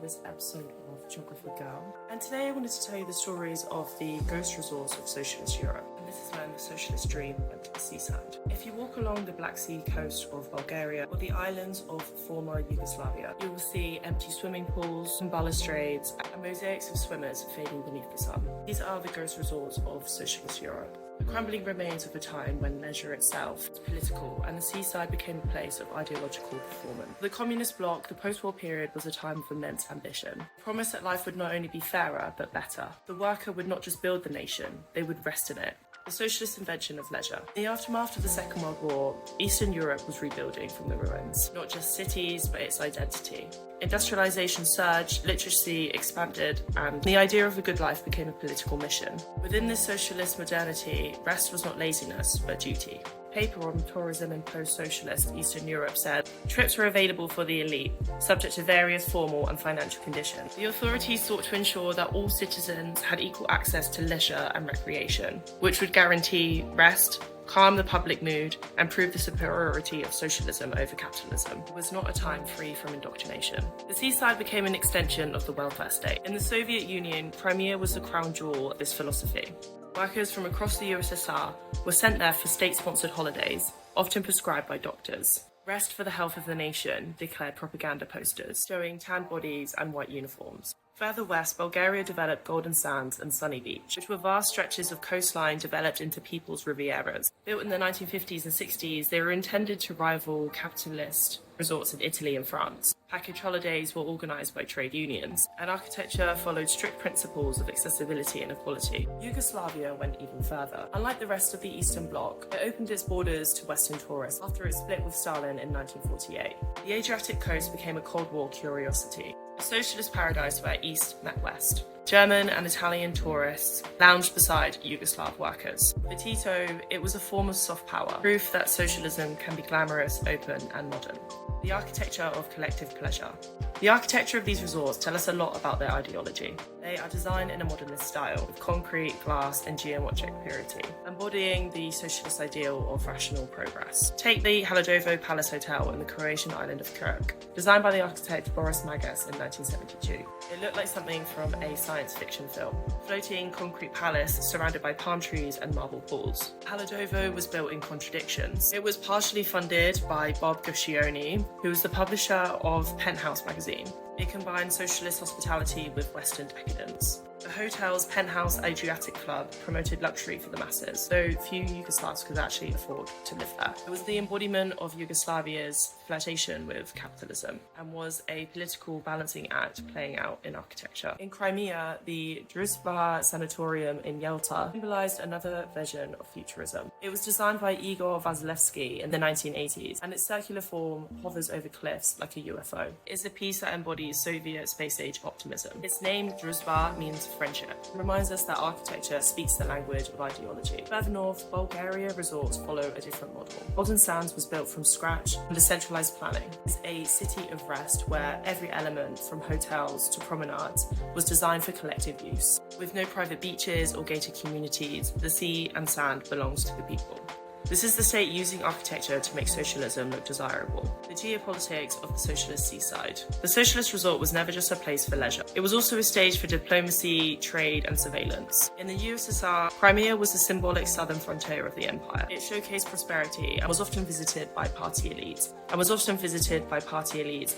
this episode of Geography Girl. And today I wanted to tell you the stories of the ghost resorts of Socialist Europe. And this is when the Socialist dream went to the seaside. If you walk along the Black Sea coast of Bulgaria or the islands of former Yugoslavia, you will see empty swimming pools and balustrades and mosaics of swimmers fading beneath the sun. These are the ghost resorts of Socialist Europe. The crumbling remains of a time when leisure itself was political and the seaside became a place of ideological performance. For the communist bloc, the post-war period was a time of immense ambition. The promise that life would not only be fairer, but better. The worker would not just build the nation, they would rest in it. The socialist invention of leisure. In the aftermath of the Second World War, Eastern Europe was rebuilding from the ruins, not just cities, but its identity. Industrialization surged, literacy expanded, and the idea of a good life became a political mission. Within this socialist modernity, rest was not laziness, but duty. A paper on tourism in post-socialist Eastern Europe said, trips were available for the elite, subject to various formal and financial conditions. The authorities sought to ensure that all citizens had equal access to leisure and recreation, which would guarantee rest, calm the public mood, and prove the superiority of socialism over capitalism. It was not a time free from indoctrination. The seaside became an extension of the welfare state. In the Soviet Union, Crimea was the crown jewel of this philosophy. Workers from across the USSR were sent there for state-sponsored holidays, often prescribed by doctors. Rest for the health of the nation, declared propaganda posters, showing tanned bodies and white uniforms. Further west, Bulgaria developed golden sands and sunny beach, which were vast stretches of coastline developed into people's rivieras. Built in the 1950s and 60s, they were intended to rival capitalist resorts in Italy and France. Package holidays were organised by trade unions, and architecture followed strict principles of accessibility and equality. Yugoslavia went even further. Unlike the rest of the Eastern Bloc, it opened its borders to Western tourists after it split with Stalin in 1948. The Adriatic coast became a Cold War curiosity, a socialist paradise where East met West. German and Italian tourists lounged beside Yugoslav workers. For Tito, it was a form of soft power, proof that socialism can be glamorous, open, and modern. The architecture of collective pleasure. The architecture of these resorts tell us a lot about their ideology. They are designed in a modernist style, with concrete, glass, and geometric purity, embodying the socialist ideal of rational progress. Take the Haladovo Palace Hotel in the Croatian island of Krk, designed by the architect Boris Magas in 1972. It looked like something from a science fiction film. Floating concrete palace surrounded by palm trees and marble pools. Haladovo was built in contradictions. It was partially funded by Bob Guccione, who was the publisher of Penthouse magazine. It combined socialist hospitality with Western decadence. The hotel's Penthouse Adriatic Club promoted luxury for the masses, though few Yugoslavs could actually afford to live there. It was the embodiment of Yugoslavia's flirtation with capitalism and was a political balancing act playing out in architecture. In Crimea, the Druzhba Sanatorium in Yalta symbolized another vision of futurism. It was designed by Igor Vasilevsky in the 1980s, and its circular form hovers over cliffs like a UFO. It's a piece that embodies Soviet space-age optimism. Its name, Druzhba, means friendship. It reminds us that architecture speaks the language of ideology. Further north, Bulgaria resorts follow a different model. Golden Sands was built from scratch under centralized planning. It's a city of rest where every element, from hotels to promenades, was designed for collective use. With no private beaches or gated communities, the sea and sand belongs to the people. This is the state using architecture to make socialism look desirable. The geopolitics of the socialist seaside. The socialist resort was never just a place for leisure. It was also a stage for diplomacy, trade, and surveillance. In the USSR, Crimea was the symbolic southern frontier of the empire. It showcased prosperity and was often visited by party elites,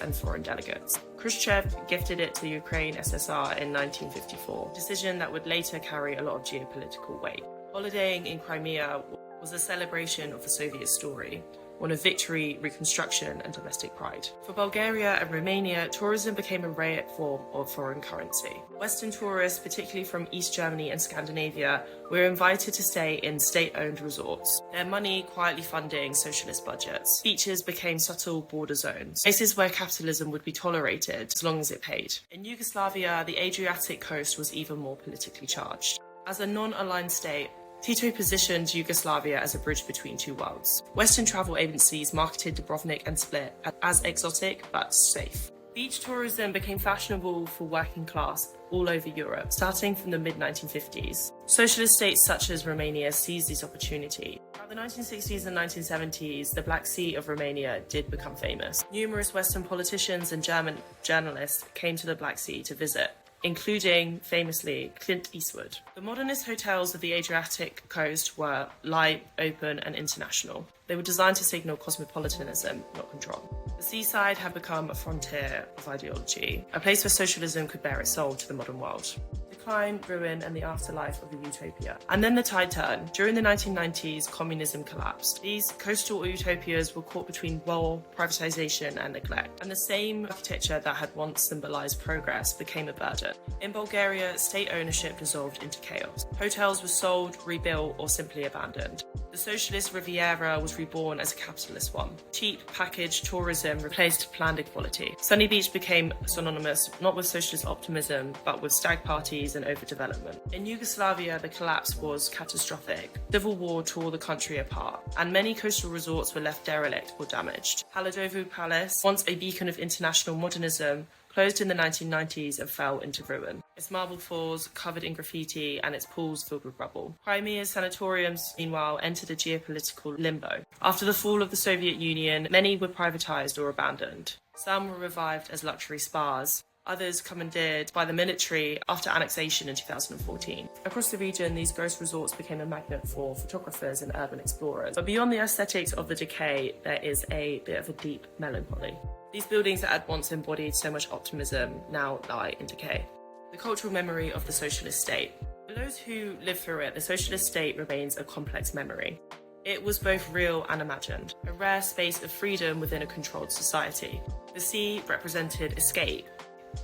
and foreign delegates. Khrushchev gifted it to Ukraine SSR in 1954, a decision that would later carry a lot of geopolitical weight. Holidaying in Crimea was a celebration of the Soviet story, one of victory, reconstruction, and domestic pride. For Bulgaria and Romania, tourism became a rare form of foreign currency. Western tourists, particularly from East Germany and Scandinavia, were invited to stay in state-owned resorts, their money quietly funding socialist budgets. Beaches became subtle border zones, places where capitalism would be tolerated as long as it paid. In Yugoslavia, the Adriatic coast was even more politically charged. As a non-aligned state, Tito positioned Yugoslavia as a bridge between two worlds. Western travel agencies marketed Dubrovnik and Split as exotic but safe. Beach tourism became fashionable for working class all over Europe, starting from the mid-1950s. Socialist states such as Romania seized this opportunity. Throughout the 1960s and 1970s, the Black Sea of Romania did become famous. Numerous Western politicians and German journalists came to the Black Sea to visit, including, famously, Clint Eastwood. The modernist hotels of the Adriatic coast were light, open, and international. They were designed to signal cosmopolitanism, not control. The seaside had become a frontier of ideology, a place where socialism could bare its soul to the modern world. Decline, ruin, and the afterlife of a utopia. And then the tide turned. During the 1990s, communism collapsed. These coastal utopias were caught between war, privatization, and neglect. And the same architecture that had once symbolized progress became a burden. In Bulgaria, state ownership dissolved into chaos. Hotels were sold, rebuilt, or simply abandoned. The socialist Riviera was reborn as a capitalist one. Cheap, packaged tourism replaced planned equality. Sunny Beach became synonymous not with socialist optimism, but with stag parties and overdevelopment. In Yugoslavia, the collapse was catastrophic. Civil war tore the country apart, and many coastal resorts were left derelict or damaged. Haladovu Palace, once a beacon of international modernism, closed in the 1990s and fell into ruin. Its marble floors covered in graffiti and its pools filled with rubble. Crimea's sanatoriums, meanwhile, entered a geopolitical limbo. After the fall of the Soviet Union, many were privatized or abandoned. Some were revived as luxury spas, others commandeered by the military after annexation in 2014. Across the region, these ghost resorts became a magnet for photographers and urban explorers. But beyond the aesthetics of the decay, there is a bit of a deep melancholy. These buildings that had once embodied so much optimism now lie in decay. The cultural memory of the socialist state. For those who lived through it, the socialist state remains a complex memory. It was both real and imagined, a rare space of freedom within a controlled society. The sea represented escape,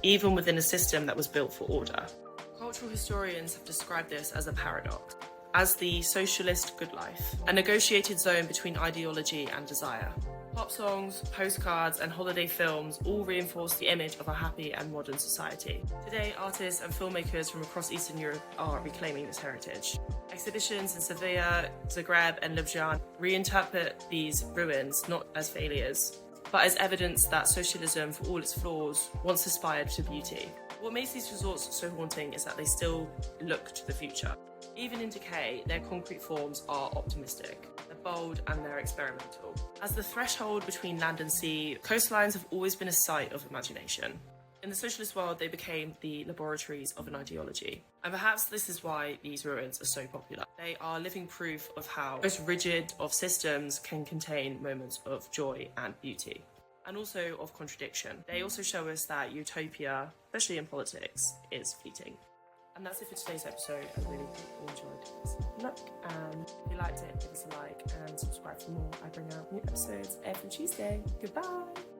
even within a system that was built for order. Cultural historians have described this as a paradox, as the socialist good life, a negotiated zone between ideology and desire. Pop songs, postcards, and holiday films all reinforce the image of a happy and modern society. Today, artists and filmmakers from across Eastern Europe are reclaiming this heritage. Exhibitions in Sevilla, Zagreb, and Ljubljana reinterpret these ruins not as failures, but as evidence that socialism, for all its flaws, once aspired to beauty. What makes these resorts so haunting is that they still look to the future. Even in decay, their concrete forms are optimistic, they're bold, and they're experimental. As the threshold between land and sea, coastlines have always been a site of imagination. In the socialist world, they became the laboratories of an ideology. And perhaps this is why these ruins are so popular. They are living proof of how the most rigid of systems can contain moments of joy and beauty, and also of contradiction. They also show us that utopia, especially in politics, is fleeting. And that's it for today's episode. I really hope you enjoyed this look. And if you liked it, give us a like and subscribe for more. I bring out new episodes every Tuesday. Goodbye!